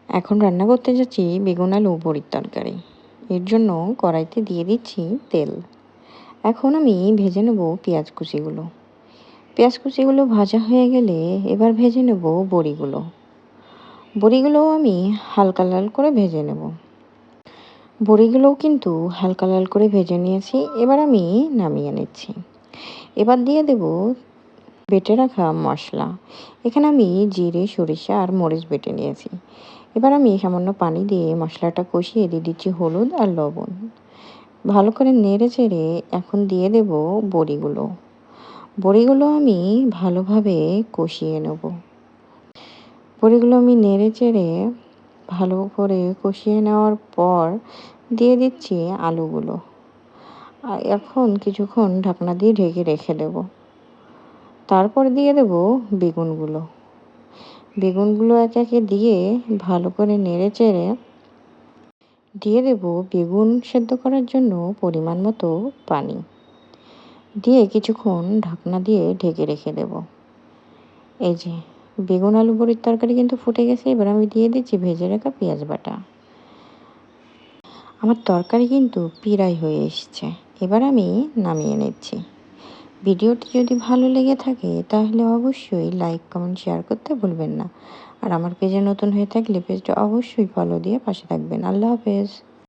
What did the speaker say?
এখন রান্না করতে যাচ্ছি বেগুন আলু বড়ির তরকারি। এর জন্য কড়াইতে দিয়ে দিচ্ছি তেল। এখন আমি ভেজে নেব পেঁয়াজ কুচিগুলো। পেঁয়াজ কুচিগুলো ভাজা হয়ে গেলে এবার ভেজে নেব বড়িগুলো। বড়িগুলোও আমি হালকা লাল করে ভেজে নেব। বড়িগুলোও কিন্তু হালকা লাল করে ভেজে নিয়েছি, এবার আমি নামিয়ে নিচ্ছি। এবার দিয়ে দেব বেটে রাখা মশলা। এখানে আমি জিরে, সরিষা আর মরিচ বেটে নিয়েছি। এবার আমি সামান্য পানি দিয়ে মশলাটা কষিয়ে দিয়ে দিচ্ছি হলুদ আর লবণ। ভালো করে নেড়ে চেড়ে এখন দিয়ে দেব বড়িগুলো। বড়িগুলো আমি ভালোভাবে কষিয়ে নেব। বড়িগুলো আমি নেড়ে চেড়ে ভালো করে কষিয়ে নেওয়ার পর দিয়ে দিচ্ছি আলুগুলো। আর এখন কিছুক্ষণ ঢাকনা দিয়ে ঢেকে রেখে দেব। তারপর দিয়ে দেব বেগুনগুলো। বেগুনগুলো একে একে দিয়ে ভালো করে নেড়ে চেড়ে দিয়ে দেব বেগুন সেদ্ধ করার জন্য পরিমাণ মতো পানি দিয়ে কিছুক্ষণ ঢাকনা দিয়ে ঢেকে রেখে দেব। এই যে বেগুন আলু বড়ির তরকারি কিন্তু ফুটে গেছে। এবার আমি দিয়ে দিচ্ছি ভেজে রাখা পেঁয়াজ বাটা। আমার তরকারি কিন্তু প্রায় হয়ে এসছে। এবার আমি নামিয়ে নিচ্ছি। ভিডিওটি যদি ভালো লেগে থাকে তাহলে অবশ্যই লাইক, কমেন্ট, শেয়ার করতে ভুলবেন না। আর আমার পেজে নতুন হয়ে থাকলে পেজটা অবশ্যই ফলো দিয়ে পাশে থাকবেন। আল্লাহ হাফেজ।